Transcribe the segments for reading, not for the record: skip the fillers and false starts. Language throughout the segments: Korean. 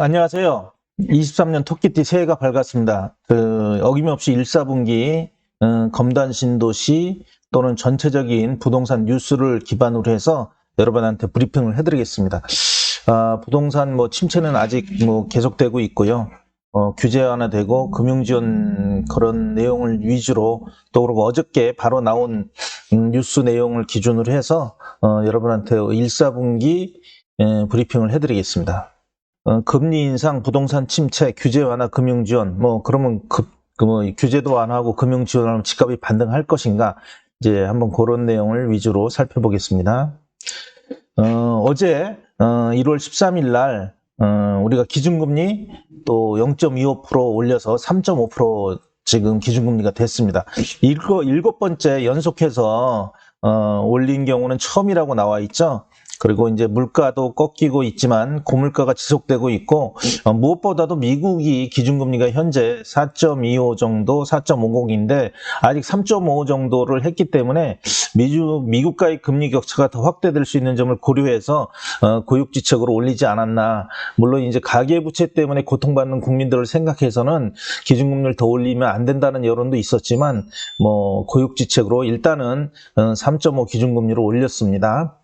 안녕하세요. 23년 토끼띠 새해가 밝았습니다. 어김없이 1, 4분기 검단 신도시 또는 전체적인 부동산 뉴스를 기반으로 해서 여러분한테 브리핑을 해드리겠습니다. 부동산 침체는 아직 계속되고 있고요. 규제 완화되고 금융지원 그런 내용을 위주로 또 그리고 어저께 바로 나온 뉴스 내용을 기준으로 해서 여러분한테 1, 4분기 브리핑을 해드리겠습니다. 금리 인상, 부동산 침체, 규제 완화, 금융 지원, 그러면 규제도 완화하고 금융 지원하면 집값이 반등할 것인가? 이제 한번 그런 내용을 위주로 살펴보겠습니다. 어제 1월 13일 날 우리가 기준금리 또 0.25% 올려서 3.5% 지금 기준금리가 됐습니다. 일곱 번째 연속해서 올린 경우는 처음이라고 나와 있죠. 그리고 이제 물가도 꺾이고 있지만 고물가가 지속되고 있고 무엇보다도 미국이 기준금리가 현재 4.25 정도, 4.50인데 아직 3.5 정도를 했기 때문에 미국과의 금리 격차가 더 확대될 수 있는 점을 고려해서 고육지책으로 올리지 않았나. 물론 이제 가계부채 때문에 고통받는 국민들을 생각해서는 기준금리를 더 올리면 안 된다는 여론도 있었지만 고육지책으로 일단은 3.5 기준금리로 올렸습니다.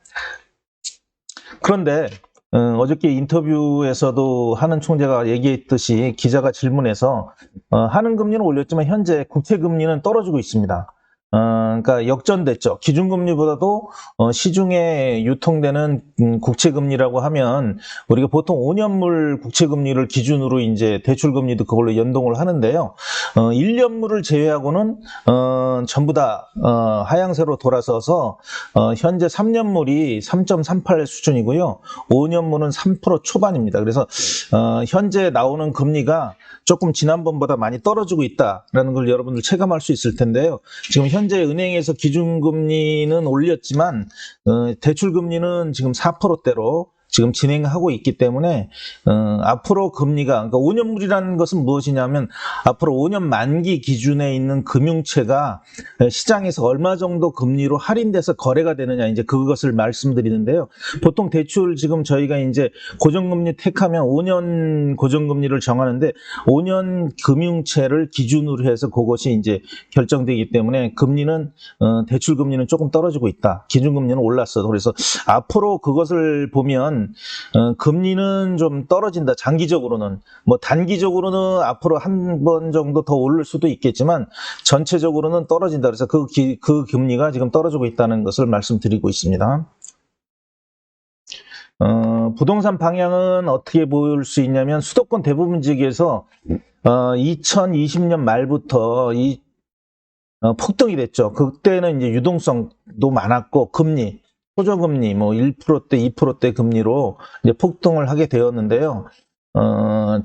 그런데 어저께 인터뷰에서도 하는 총재가 얘기했듯이 기자가 질문해서 하는 금리는 올렸지만 현재 국채 금리는 떨어지고 있습니다. 그러니까 역전됐죠. 기준금리보다도 시중에 유통되는 국채금리라고 하면 우리가 보통 5년물 국채금리를 기준으로 이제 대출금리도 그걸로 연동을 하는데요. 1년물을 제외하고는 전부 다 하향세로 돌아서서 현재 3년물이 3.38 수준이고요. 5년물은 3% 초반입니다. 그래서 현재 나오는 금리가 조금 지난번보다 많이 떨어지고 있다라는 걸 여러분들 체감할 수 있을 텐데요. 지금 현재 은행에서 기준금리는 올렸지만 대출금리는 지금 4%대로 지금 진행하고 있기 때문에 앞으로 금리가, 그러니까 5년물이라는 것은 무엇이냐면 앞으로 5년 만기 기준에 있는 금융채가 시장에서 얼마 정도 금리로 할인돼서 거래가 되느냐, 이제 그것을 말씀드리는데요. 보통 대출 지금 저희가 이제 고정금리 택하면 5년 고정금리를 정하는데 5년 금융채를 기준으로 해서 그것이 이제 결정되기 때문에 금리는 대출 금리는 조금 떨어지고 있다. 기준금리는 올랐어. 그래서 앞으로 그것을 보면 금리는 좀 떨어진다. 장기적으로는 단기적으로는 앞으로 한 번 정도 더 오를 수도 있겠지만 전체적으로는 떨어진다. 그래서 그 금리가 지금 떨어지고 있다는 것을 말씀드리고 있습니다. 부동산 방향은 어떻게 볼 수 있냐면 수도권 대부분 지역에서 2020년 말부터 폭등이 됐죠. 그때는 이제 유동성도 많았고 금리, 소저금리 1%대, 2%대 금리로 이제 폭등을 하게 되었는데요.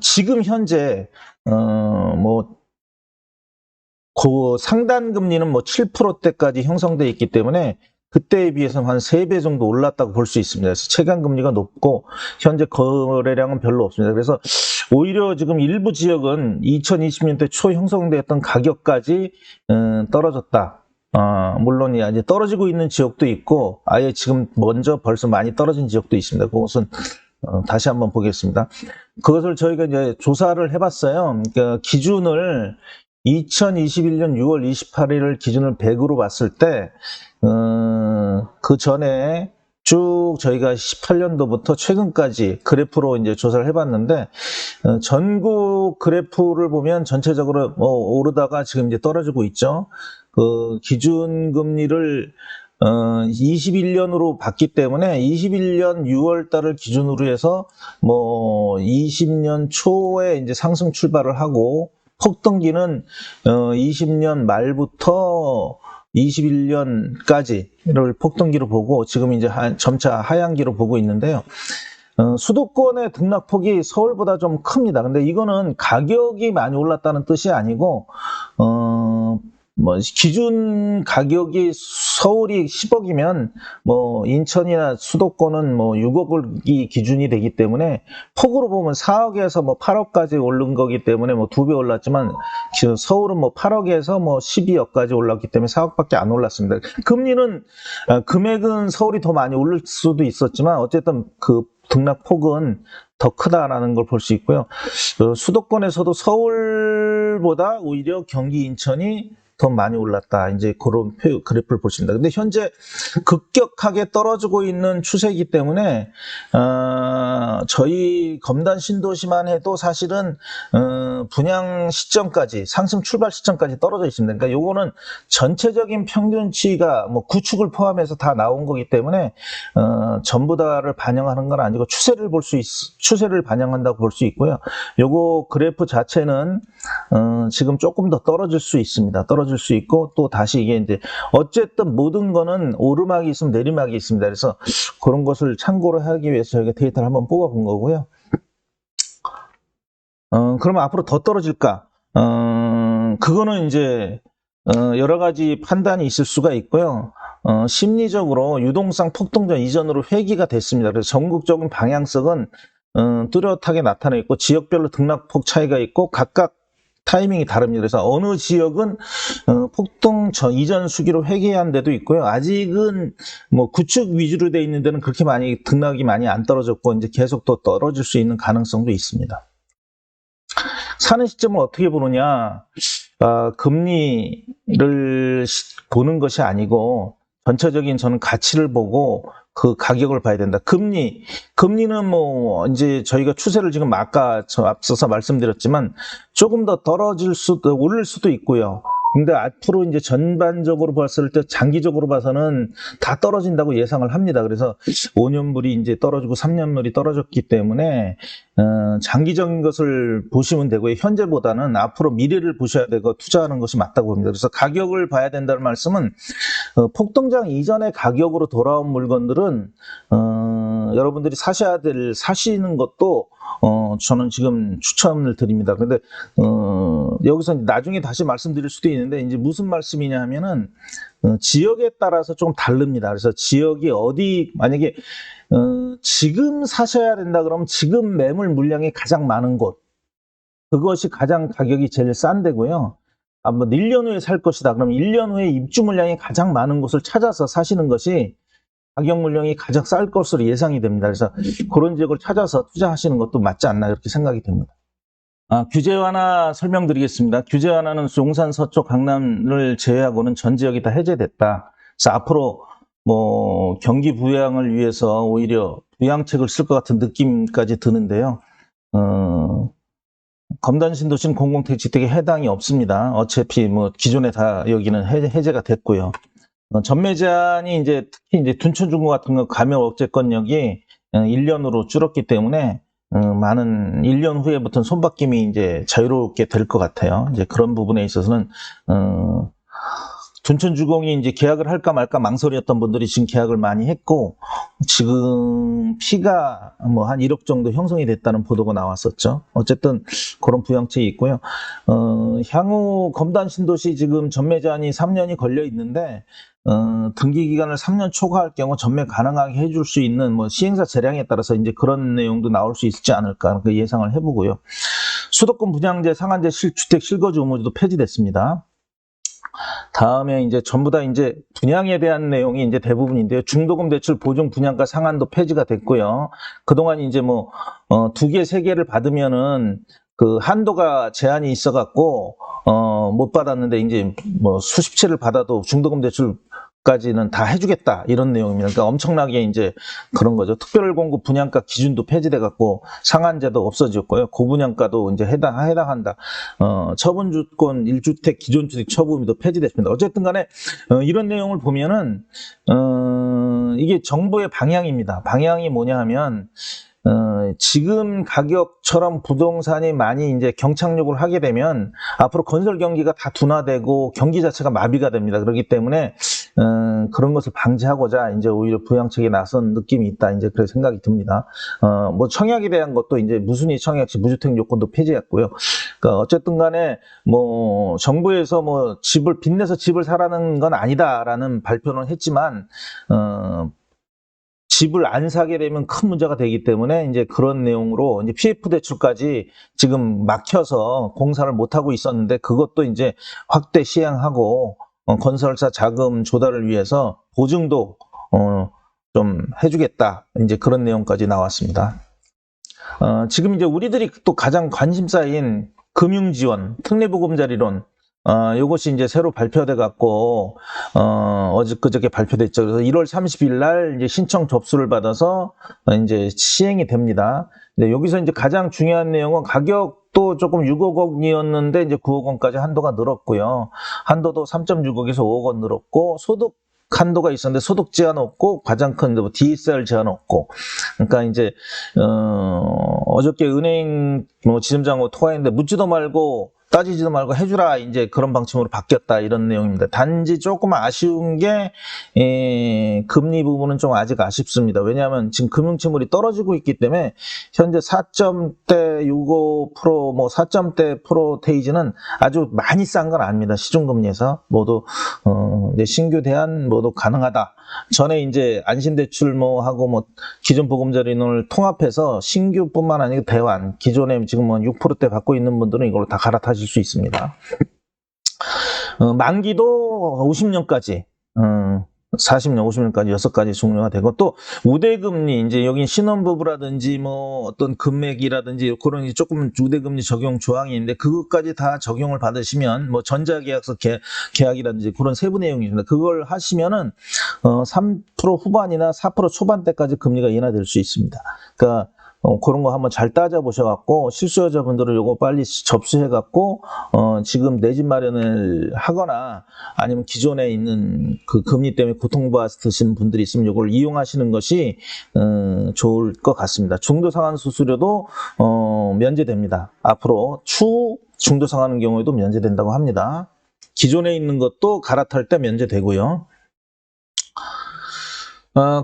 지금 현재 상단 금리는 7%대까지 형성되어 있기 때문에 그때에 비해서는 한 3배 정도 올랐다고 볼 수 있습니다. 그래서 체감 금리가 높고 현재 거래량은 별로 없습니다. 그래서 오히려 지금 일부 지역은 2020년대 초 형성되었던 가격까지 떨어졌다. 물론 이제 떨어지고 있는 지역도 있고 아예 지금 벌써 많이 떨어진 지역도 있습니다. 그것은 다시 한번 보겠습니다. 그것을 저희가 이제 조사를 해봤어요. 그러니까 기준을 2021년 6월 28일을 기준을 100으로 봤을 때 그 전에 쭉 저희가 18년도부터 최근까지 그래프로 이제 조사를 해봤는데 전국 그래프를 보면 전체적으로 오르다가 지금 이제 떨어지고 있죠. 그 기준금리를 21년으로 봤기 때문에 21년 6월 달을 기준으로 해서 20년 초에 이제 상승 출발을 하고 폭등기는 20년 말부터 21년까지를 폭등기로 보고 지금 이제 점차 하향기로 보고 있는데요. 수도권의 등락폭이 서울보다 좀 큽니다. 근데 이거는 가격이 많이 올랐다는 뜻이 아니고 기준 가격이 서울이 10억이면 인천이나 수도권은 6억이 기준이 되기 때문에 폭으로 보면 4억에서 8억까지 오른 거기 때문에 2배 올랐지만 서울은 8억에서 12억까지 올랐기 때문에 4억밖에 안 올랐습니다. 금리는 금액은 서울이 더 많이 오를 수도 있었지만 어쨌든 그 등락폭은 더 크다라는 걸 볼 수 있고요. 수도권에서도 서울보다 오히려 경기, 인천이 더 많이 올랐다. 이제 그런 그래프를 보십니다. 근데 현재 급격하게 떨어지고 있는 추세이기 때문에 저희 검단 신도시만 해도 사실은 분양 시점까지, 상승 출발 시점까지 떨어져 있습니다. 그러니까 요거는 전체적인 평균치가 뭐 구축을 포함해서 다 나온 거기 때문에 전부 다를 반영하는 건 아니고 추세를 반영한다고 볼 수 있고요. 요거 그래프 자체는 지금 조금 더 떨어질 수 있습니다. 떨어질 수 있고, 또 다시 이게 이제 어쨌든 모든 거는 오르막이 있으면 내리막이 있습니다. 그래서 그런 것을 참고를 하기 위해서 저희가 데이터를 한번 뽑아본 거고요. 그러면 앞으로 더 떨어질까? 그거는 이제 여러 가지 판단이 있을 수가 있고요. 심리적으로 유동성 폭등전 이전으로 회귀가 됐습니다. 그래서 전국적인 방향성은 뚜렷하게 나타나 있고, 지역별로 등락폭 차이가 있고, 각각 타이밍이 다릅니다. 그래서 어느 지역은 폭등 전 이전 수기로 회귀한 데도 있고요. 아직은 뭐 구축 위주로 돼 있는 데는 그렇게 많이 등락이 많이 안 떨어졌고, 이제 계속 또 떨어질 수 있는 가능성도 있습니다. 사는 시점을 어떻게 보느냐? 금리를 보는 것이 아니고 전체적인 저는 가치를 보고 그 가격을 봐야 된다. 금리는 뭐 이제 저희가 추세를 지금 아까 앞서서 말씀드렸지만 조금 더 오를 수도 있고요. 근데 앞으로 이제 전반적으로 봤을 때 장기적으로 봐서는 다 떨어진다고 예상을 합니다. 그래서 5년물이 이제 떨어지고 3년물이 떨어졌기 때문에 장기적인 것을 보시면 되고요. 현재보다는 앞으로 미래를 보셔야 되고 투자하는 것이 맞다고 봅니다. 그래서 가격을 봐야 된다는 말씀은 폭등장 이전의 가격으로 돌아온 물건들은 여러분들이 사시는 것도 저는 지금 추천을 드립니다. 근데 여기서 나중에 다시 말씀드릴 수도 있는데, 이제 무슨 말씀이냐 하면은 지역에 따라서 좀 다릅니다. 그래서 지역이 만약에 지금 사셔야 된다 그러면 지금 매물 물량이 가장 많은 곳, 그것이 가장 가격이 제일 싼 데고요. 뭐 1년 후에 살 것이다 그럼 1년 후에 입주 물량이 가장 많은 곳을 찾아서 사시는 것이 가격 물량이 가장 쌀 것으로 예상이 됩니다. 그래서 그런 지역을 찾아서 투자하시는 것도 맞지 않나, 이렇게 생각이 됩니다. 규제 완화 설명드리겠습니다. 규제 완화는 용산, 서초, 강남을 제외하고는 전 지역이 다 해제됐다. 그래서 앞으로 뭐 경기 부양을 위해서 오히려 부양책을 쓸 것 같은 느낌까지 드는데요. 검단 신도시는 공공택지택에 해당이 없습니다. 어차피 뭐 기존에 다 여기는 해제가 됐고요. 전매 제한이 특히 이제 둔촌중고 같은 거 감염 억제권력이 1년으로 줄었기 때문에 많은 1년 후에부터는 손바뀜이 이제 자유롭게 될 것 같아요. 이제 그런 부분에 있어서는 둔촌주공이 이제 계약을 할까 말까 망설였던 분들이 지금 계약을 많이 했고, 지금 피가 뭐 한 1억 정도 형성이 됐다는 보도가 나왔었죠. 어쨌든 그런 부양책이 있고요. 향후 검단 신도시 지금 전매 제한이 3년이 걸려 있는데, 등기 기간을 3년 초과할 경우 전매 가능하게 해줄 수 있는 뭐 시행사 재량에 따라서 이제 그런 내용도 나올 수 있지 않을까, 그 예상을 해보고요. 수도권 분양제, 상한제, 주택 실거주 의무제도 폐지됐습니다. 다음에 이제 전부 다 이제 분양에 대한 내용이 이제 대부분인데요. 중도금 대출 보증 분양가 상한도 폐지가 됐고요. 그동안 이제 뭐, 2개, 3개를 받으면은 그 한도가 제한이 있어갖고, 못 받았는데 이제 뭐 수십 채를 받아도 중도금 대출까지는 다 해주겠다, 이런 내용입니다. 그러니까 엄청나게 이제 그런 거죠. 특별공급 분양가 기준도 폐지돼갖고 상한제도 없어졌고요. 고분양가도 이제 해당한다. 처분주권 1주택 기존주택 처분도 폐지됐습니다. 어쨌든 간에 이런 내용을 보면은 이게 정부의 방향입니다. 방향이 뭐냐 하면 지금 가격처럼 부동산이 많이 이제 경착륙을 하게 되면 앞으로 건설 경기가 다 둔화되고 경기 자체가 마비가 됩니다. 그렇기 때문에 그런 것을 방지하고자 이제 오히려 부양책에 나선 느낌이 있다, 이제 그런 생각이 듭니다. 뭐 청약에 대한 것도 이제 무순위 청약시 무주택 요건도 폐지했고요. 그러니까 어쨌든 간에 뭐 정부에서 뭐 빚내서 집을 사라는 건 아니다라는 발표는 했지만 집을 안 사게 되면 큰 문제가 되기 때문에 이제 그런 내용으로 이제 PF 대출까지 지금 막혀서 공사를 못 하고 있었는데, 그것도 이제 확대 시행하고 건설사 자금 조달을 위해서 보증도 좀 해주겠다, 이제 그런 내용까지 나왔습니다. 지금 이제 우리들이 또 가장 관심사인 금융지원, 특례보금자리론, 요것이 이제 새로 발표돼 갖고, 그저께 발표됐죠. 그래서 1월 30일 날 이제 신청 접수를 받아서 이제 시행이 됩니다. 근데 여기서 이제 가장 중요한 내용은 가격도 조금 6억 원이었는데 이제 9억 원까지 한도가 늘었고요. 한도도 3.6억에서 5억 원 늘었고, 소득 한도가 있었는데 소득 제한 없고, 가장 큰 DSR 제한 없고. 그러니까 이제 어저께 은행 지점장하고 통화했는데 묻지도 말고 따지지도 말고 해주라, 이제 그런 방침으로 바뀌었다, 이런 내용입니다. 단지 조금 아쉬운 게 금리 부분은 좀 아직 아쉽습니다. 왜냐하면 지금 금융채물이 떨어지고 있기 때문에 현재 4점대 65% 뭐 4점대 프로테이지는 아주 많이 싼 건 아닙니다. 시중금리에서 모두 신규 대안 모두 가능하다. 전에 이제 안심대출 하고 기존 보금자리론을 통합해서 신규뿐만 아니라 대환, 기존에 지금 6%대 받고 있는 분들은 이걸로 다 갈아타실 수 있습니다. 만기도 50년까지, 40년, 50년까지 6가지 종류가 되고, 또 우대금리, 이제 여기 신혼부부라든지 어떤 금액이라든지 그런 조금 우대금리 적용 조항이 있는데, 그것까지 다 적용을 받으시면 전자계약서 계약이라든지 그런 세부 내용이 있습니다. 그걸 하시면은 3% 후반이나 4% 초반대까지 금리가 인하될 수 있습니다. 그러니까 그런 거 한번 잘 따져보셔갖고, 실수요자분들은 요거 빨리 접수해갖고, 지금 내 집 마련을 하거나, 아니면 기존에 있는 그 금리 때문에 고통받으신 분들이 있으면 요걸 이용하시는 것이, 좋을 것 같습니다. 중도상환 수수료도, 면제됩니다. 앞으로 추후 중도상환 경우에도 면제된다고 합니다. 기존에 있는 것도 갈아탈 때 면제되고요.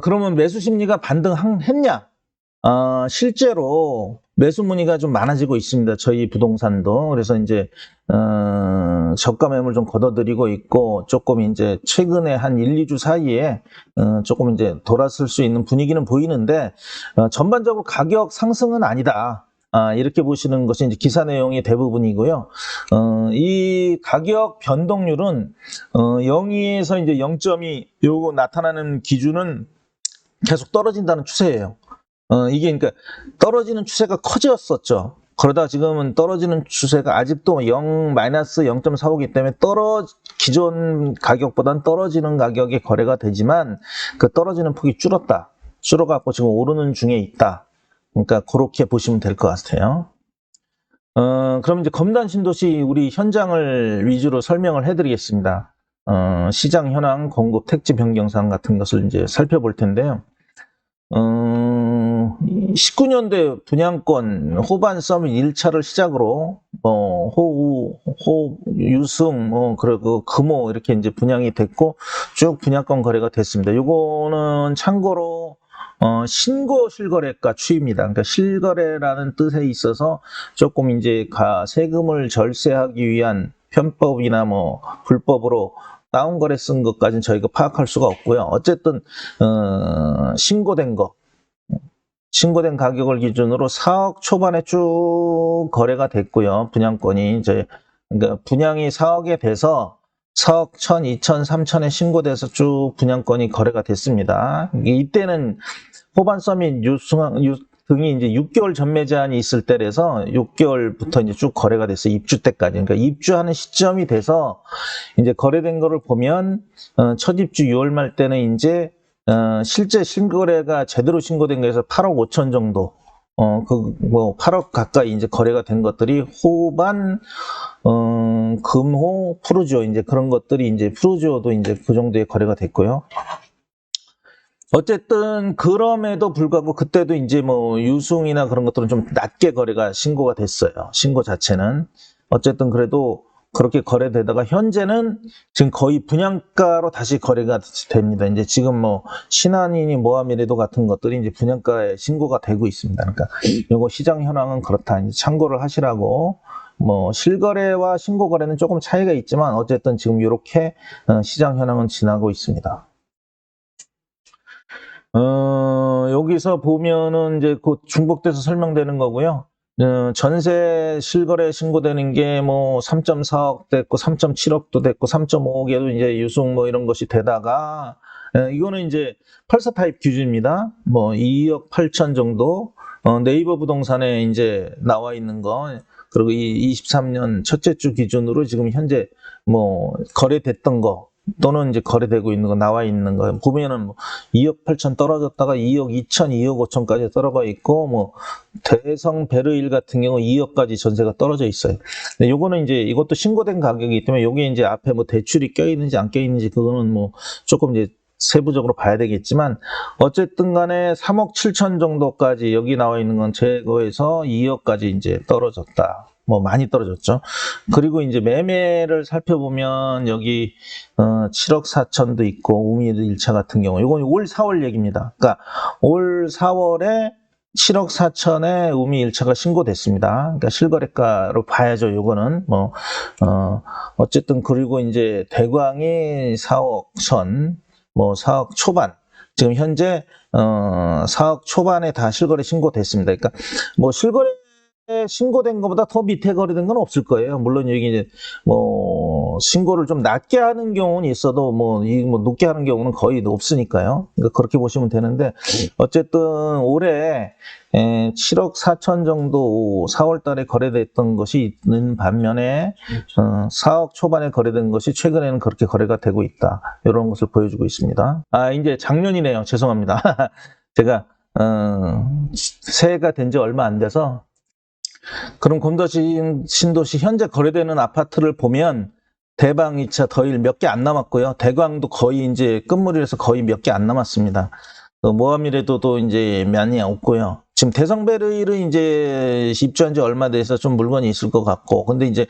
그러면 매수 심리가 반등했냐? 실제로 매수 문의가 좀 많아지고 있습니다. 저희 부동산도. 그래서 이제, 저가 매물 좀 걷어들이고 있고, 조금 이제 최근에 한 1, 2주 사이에, 조금 이제 돌아설 수 있는 분위기는 보이는데, 전반적으로 가격 상승은 아니다. 이렇게 보시는 것이 이제 기사 내용이 대부분이고요. 이 가격 변동률은, 0에서 이제 0.2, 요거 나타나는 기준은 계속 떨어진다는 추세예요. 이게 그러니까 떨어지는 추세가 커졌었죠. 그러다 지금은 떨어지는 추세가 아직도 마이너스 0.45이기 때문에 기존 가격보다는 떨어지는 가격에 거래가 되지만 그 떨어지는 폭이 줄어갖고 지금 오르는 중에 있다. 그러니까 그렇게 보시면 될 것 같아요. 그럼 이제 검단 신도시 우리 현장을 위주로 설명을 해드리겠습니다. 시장 현황, 공급 택지 변경 사항 같은 것을 이제 살펴볼 텐데요. 19년대 분양권 호반 서밋 1차를 시작으로 유승 그리고 금호 이렇게 이제 분양이 됐고 쭉 분양권 거래가 됐습니다. 요거는 참고로 신고 실거래가 추입니다. 그러니까 실거래라는 뜻에 있어서 조금 이제 세금을 절세하기 위한 편법이나 불법으로 다운거래 쓴 것까지는 저희가 파악할 수가 없고요. 어쨌든 신고된 가격을 기준으로 4억 초반에 쭉 거래가 됐고요. 분양권이 그러니까 분양이 4억에 돼서 4억 1천, 2천, 3천에 신고돼서 쭉 분양권이 거래가 됐습니다. 이때는 호반 서밋 등이 이제 6개월 전매 제한이 있을 때라서 6개월부터 이제 쭉 거래가 됐어요. 입주 때까지. 그러니까 입주하는 시점이 돼서 이제 거래된 거를 보면 첫 입주 6월 말 때는 이제 실제 신거래가 제대로 신고된 거에서 8억 5천 정도 8억 가까이 이제 거래가 된 것들이 호반, 금호, 푸르지오 이제 그런 것들이 이제 푸르지오도 이제 그 정도의 거래가 됐고요. 어쨌든 그럼에도 불구하고 그때도 이제 유승이나 그런 것들은 좀 낮게 거래가 신고가 됐어요. 신고 자체는. 어쨌든 그래도 그렇게 거래되다가 현재는 지금 거의 분양가로 다시 거래가 됩니다. 이제 지금 신한이니 모하미레도 같은 것들이 이제 분양가에 신고가 되고 있습니다. 그러니까 요거 시장 현황은 그렇다. 이제 참고를 하시라고. 실거래와 신고거래는 조금 차이가 있지만 어쨌든 지금 이렇게 시장 현황은 지나고 있습니다. 여기서 보면은 이제 곧 중복돼서 설명되는 거고요. 전세 실거래 신고되는 게 3.4억 됐고 3.7억도 됐고 3.5억에도 이제 유승 이런 것이 되다가 이거는 이제 84 타입 기준입니다. 2억 8천 정도 네이버 부동산에 이제 나와 있는 거, 그리고 이 23년 첫째 주 기준으로 지금 현재 뭐 거래됐던 거 또는 이제 거래되고 있는 거 나와 있는 거 보면은 뭐 2억 8천 떨어졌다가 2억 2천, 2억 5천까지 떨어가 있고, 뭐 대성 베르일 같은 경우 2억까지 전세가 떨어져 있어요. 근데 요거는 이제 이것도 신고된 가격이기 때문에 요게 이제 앞에 뭐 대출이 껴 있는지 안 껴 있는지 그거는 뭐 조금 이제 세부적으로 봐야 되겠지만, 어쨌든 간에 3억 7천 정도까지 여기 나와 있는 건 제거해서 2억까지 이제 떨어졌다. 뭐 많이 떨어졌죠. 그리고 이제 매매를 살펴보면 여기 7억 4천도 있고, 우미도 1차 같은 경우 이건 올 4월 얘기입니다. 그러니까 올 4월에 7억 4천에 우미 1차가 신고됐습니다. 그러니까 실거래가로 봐야죠. 요거는 뭐 어쨌든. 그리고 이제 대광이 4억 선, 뭐 4억 초반, 지금 현재 4억 초반에 다 실거래 신고됐습니다. 그러니까 뭐 실거래 신고된 것보다 더 밑에 거래된 건 없을 거예요. 물론 여기 이제 뭐 신고를 좀 낮게 하는 경우는 있어도 뭐 높게 하는 경우는 거의 없으니까요. 그러니까 그렇게 보시면 되는데, 어쨌든 올해 7억 4천 정도 4월 달에 거래됐던 것이 있는 반면에 4억 초반에 거래된 것이 최근에는 그렇게 거래가 되고 있다. 이런 것을 보여주고 있습니다. 이제 작년이네요. 죄송합니다. 제가 새해가 된 지 얼마 안 돼서. 그럼 곰도시 신도시 현재 거래되는 아파트를 보면 대방 2차 더일 몇 개 안 남았고요. 대광도 거의 이제 끝물이라서 거의 몇 개 안 남았습니다. 모하미래도도 이제 많이 없고요. 지금 대성베르일은 이제 입주한 지 얼마 돼서 좀 물건이 있을 것 같고, 근데 이제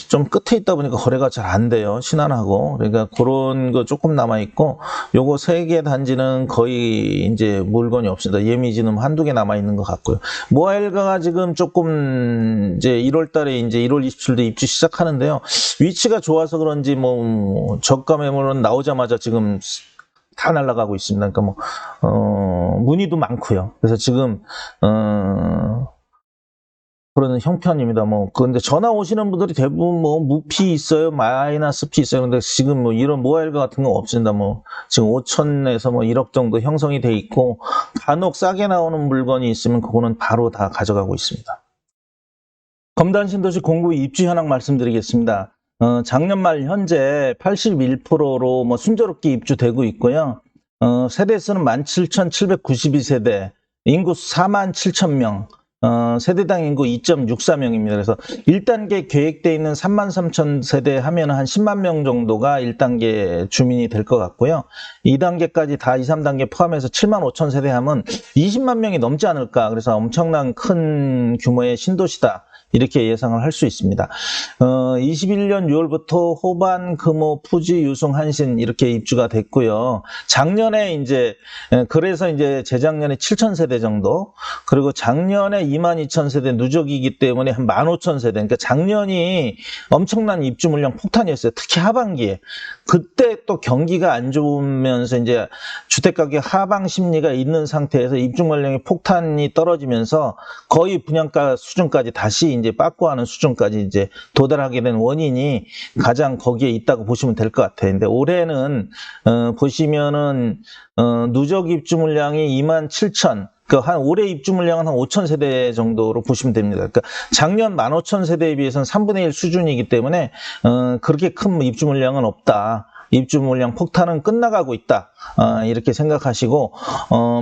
좀 끝에 있다 보니까 거래가 잘 안 돼요. 신안하고. 그러니까 그런 거 조금 남아 있고, 요거 3개 단지는 거의 이제 물건이 없습니다. 예미지는 한두 개 남아 있는 것 같고요. 모아일가가 지금 조금 이제 1월 달에 이제 1월 27일에 입주 시작하는데요. 위치가 좋아서 그런지 뭐 저가 매물은 나오자마자 지금 다 날아가고 있습니다. 그러니까 뭐 문의도 많고요. 그래서 지금 그런 형편입니다. 뭐 근데 전화 오시는 분들이 대부분 뭐 무피 있어요, 마이너스 피 있어요. 근데 지금 뭐 이런 모아일가 같은 거 없습니다. 뭐 지금 5천에서 뭐 1억 정도 형성이 돼 있고, 간혹 싸게 나오는 물건이 있으면 그거는 바로 다 가져가고 있습니다. 검단 신도시 공구 입주 현황 말씀드리겠습니다. 작년 말 현재 81%로 뭐 순조롭게 입주되고 있고요. 세대 수는 17,792세대, 인구수 47,000명, 세대당 인구 2.64명입니다. 그래서 1단계 계획되어 있는 33,000세대 하면 한 10만 명 정도가 1단계 주민이 될 것 같고요. 2단계까지 다 2, 3단계 포함해서 7만 5천 세대 하면 20만 명이 넘지 않을까. 그래서 엄청난 큰 규모의 신도시다, 이렇게 예상을 할 수 있습니다. 21년 6월부터 호반, 금호, 푸지, 유승, 한신 이렇게 입주가 됐고요. 작년에 이제 그래서 이제 재작년에 7,000세대 정도, 그리고 작년에 22,000세대 누적이기 때문에 한 15,000세대. 그러니까 작년이 엄청난 입주 물량 폭탄이었어요. 특히 하반기에. 그때 또 경기가 안 좋으면서 이제 주택가격 하방 심리가 있는 상태에서 입주 물량의 폭탄이 떨어지면서 거의 분양가 수준까지 다시 이제 빠꾸하는 수준까지 이제 도달하게 된 원인이 가장 거기에 있다고 보시면 될 것 같아요. 근데 올해는 보시면은 누적 입주 물량이 27,000, 한 올해 입주 물량은 한 5,000세대 정도로 보시면 됩니다. 그러니까 작년 15,000세대에 비해서는 3분의 1 수준이기 때문에 그렇게 큰 입주 물량은 없다. 입주 물량 폭탄은 끝나가고 있다. 이렇게 생각하시고,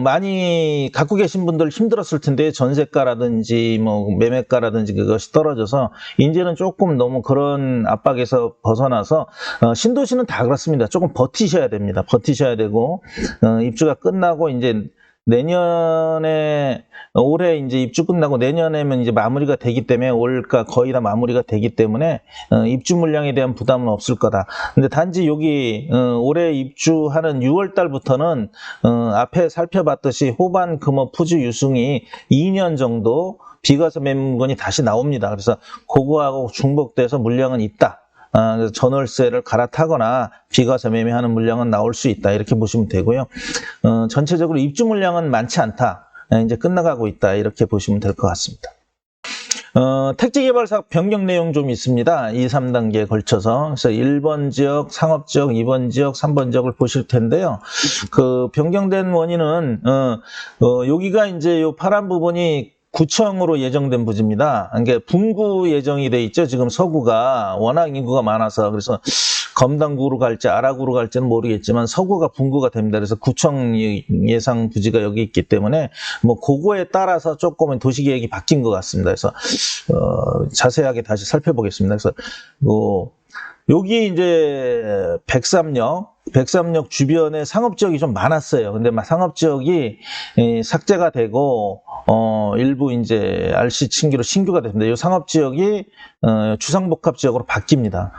많이 갖고 계신 분들 힘들었을 텐데, 전세가라든지 뭐 매매가라든지 그것이 떨어져서 이제는 조금 너무 그런 압박에서 벗어나서, 신도시는 다 그렇습니다. 조금 버티셔야 됩니다. 버티셔야 되고, 입주가 끝나고 이제 내년에, 올해 이제 입주 끝나고 내년에면 이제 마무리가 되기 때문에, 올가 거의 다 마무리가 되기 때문에 입주 물량에 대한 부담은 없을 거다. 근데 단지 여기 올해 입주하는 6월 달부터는 앞에 살펴봤듯이 호반, 금호, 푸지, 유승이 2년 정도 비과세 매물건이 다시 나옵니다. 그래서 그거하고 중복돼서 물량은 있다. 그래서 전월세를 갈아타거나 비과세 매매하는 물량은 나올 수 있다, 이렇게 보시면 되고요. 전체적으로 입주 물량은 많지 않다, 이제 끝나가고 있다, 이렇게 보시면 될 것 같습니다. 택지개발 사업 변경 내용 좀 있습니다. 2, 3단계에 걸쳐서. 그래서 1번 지역, 상업지역, 2번 지역, 3번 지역을 보실 텐데요. 그 변경된 원인은, 여기가 이제 요 파란 부분이 구청으로 예정된 부지입니다. 그러니까 분구 예정이 돼 있죠. 지금 서구가 워낙 인구가 많아서. 그래서 검단구로 갈지 아라구로 갈지는 모르겠지만 서구가 분구가 됩니다. 그래서 구청 예상 부지가 여기 있기 때문에 뭐 그거에 따라서 조금은 도시계획이 바뀐 것 같습니다. 그래서 자세하게 다시 살펴보겠습니다. 그래서 여기 이제 백삼역 주변에 상업지역이 좀 많았어요. 근데 상업지역이 삭제가 되고 일부 이제 RC 층기로 신규가 됩니다. 이 상업지역이 주상복합지역으로 바뀝니다.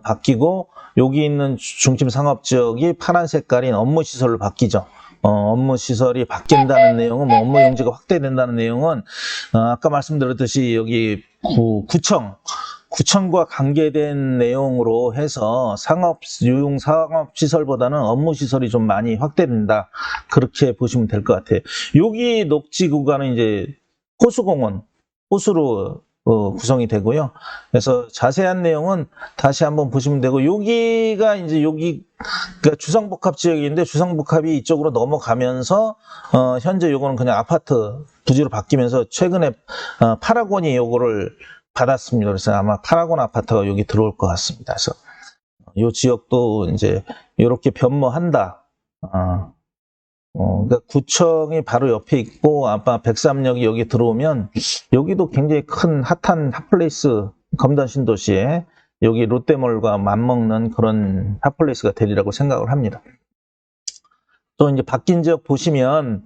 바뀌고 여기 있는 중심 상업지역이 파란 색깔인 업무시설로 바뀌죠. 업무시설이 바뀐다는 내용은 뭐 업무 용지가 확대된다는 내용은 아까 말씀드렸듯이 여기 구청과 관계된 내용으로 해서 유용 상업시설보다는 업무시설이 좀 많이 확대된다. 그렇게 보시면 될 것 같아요. 여기 녹지 구간은 이제 호수로 구성이 되고요. 그래서 자세한 내용은 다시 한번 보시면 되고, 여기가 이제 그러니까 주상복합 지역인데 주상복합이 이쪽으로 넘어가면서 현재 요거는 그냥 아파트 부지로 바뀌면서 최근에 파라곤이 요거를 받았습니다. 그래서 아마 파라곤 아파트가 여기 들어올 것 같습니다. 그래서 이 지역도 이제 이렇게 변모한다. 그러니까 구청이 바로 옆에 있고 아마 백삼역이 여기 들어오면 여기도 굉장히 큰 핫한 핫플레이스 검단 신도시에 여기 롯데몰과 맞먹는 그런 핫플레이스가 되리라고 생각을 합니다. 또 이제 바뀐 지역 보시면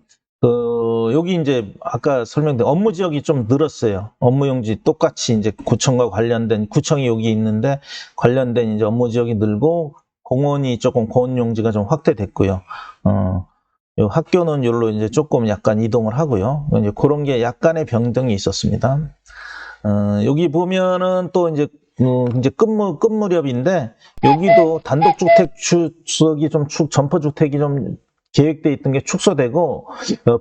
여기 이제 아까 설명드린 업무 지역이 좀 늘었어요. 업무용지 똑같이 이제 구청과 관련된 구청이 여기 있는데 관련된 이제 업무 지역이 늘고 공원이 조금 공원용지가 좀 확대됐고요. 요 학교는 여기로 이제 조금 약간 이동을 하고요. 이제 그런 게 약간의 변동이 있었습니다. 여기 보면은 또 이제 끝 무렵인데 여기도 단독주택 추석이 좀 점포주택이 좀 계획돼 있던 게 축소되고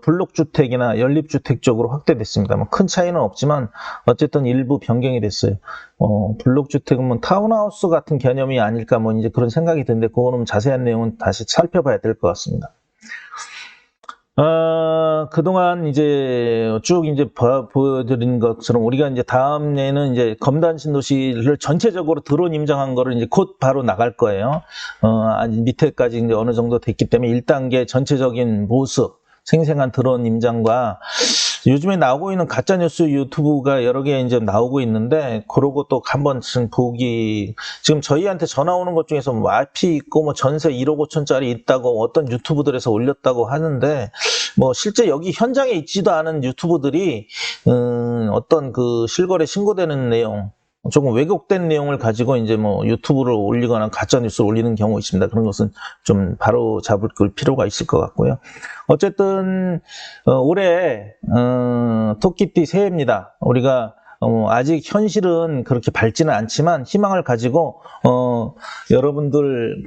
블록주택이나 연립주택 쪽으로 확대됐습니다. 뭐 큰 차이는 없지만 어쨌든 일부 변경이 됐어요. 블록주택은 뭐 타운하우스 같은 개념이 아닐까 뭐 이제 그런 생각이 드는데 그거는 자세한 내용은 다시 살펴봐야 될 것 같습니다. 그동안 이제 쭉 이제 보여드린 것처럼 우리가 이제 다음에는 이제 검단 신도시를 전체적으로 드론 임장한 거를 이제 곧 바로 나갈 거예요. 밑에까지 이제 어느 정도 됐기 때문에 1단계 전체적인 모습, 생생한 드론 임장과 요즘에 나오고 있는 가짜뉴스 유튜브가 여러 개 이제 나오고 있는데, 그러고 또 한 번쯤 지금 저희한테 전화 오는 것 중에서 뭐 IP 있고 뭐 전세 1억 5천짜리 있다고 어떤 유튜브들에서 올렸다고 하는데, 뭐 실제 여기 현장에 있지도 않은 유튜브들이, 어떤 그 실거래 신고되는 내용, 조금 왜곡된 내용을 가지고 이제 뭐 유튜브를 올리거나 가짜뉴스를 올리는 경우가 있습니다. 그런 것은 좀 바로 잡을 필요가 있을 것 같고요. 어쨌든 올해 토끼띠 새해입니다. 우리가 아직 현실은 그렇게 밝지는 않지만 희망을 가지고 여러분들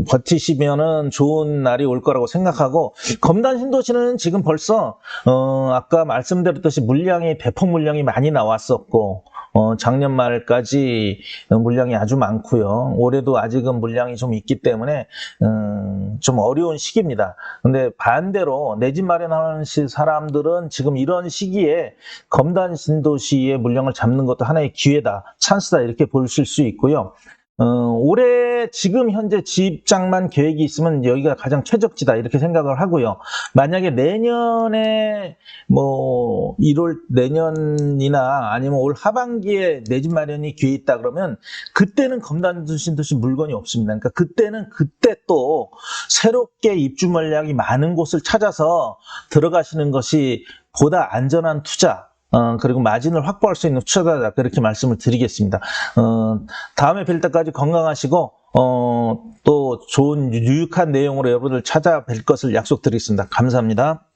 버티시면은 좋은 날이 올 거라고 생각하고, 검단 신도시는 지금 벌써 아까 말씀드렸듯이 대폭 물량이 많이 나왔었고, 작년 말까지 물량이 아주 많고요. 올해도 아직은 물량이 좀 있기 때문에 좀 어려운 시기입니다. 근데 반대로 내 집 마련하는 사람들은 지금 이런 시기에 검단 신도시의 물량을 잡는 것도 하나의 기회다, 찬스다, 이렇게 보실 수 있고요. 올해 지금 현재 집장만 계획이 있으면 여기가 가장 최적지다, 이렇게 생각을 하고요. 만약에 내년에 뭐 1월 내년이나 아니면 올 하반기에 내 집 마련이 기회 있다 그러면 그때는 검단 신도시 물건이 없습니다. 그러니까 그때는 그때 또 새롭게 입주 물량이 많은 곳을 찾아서 들어가시는 것이 보다 안전한 투자, 그리고 마진을 확보할 수 있는 투자다, 그렇게 말씀을 드리겠습니다. 다음에 뵐 때까지 건강하시고, 또 좋은 유익한 내용으로 여러분들 찾아뵐 것을 약속드리겠습니다. 감사합니다.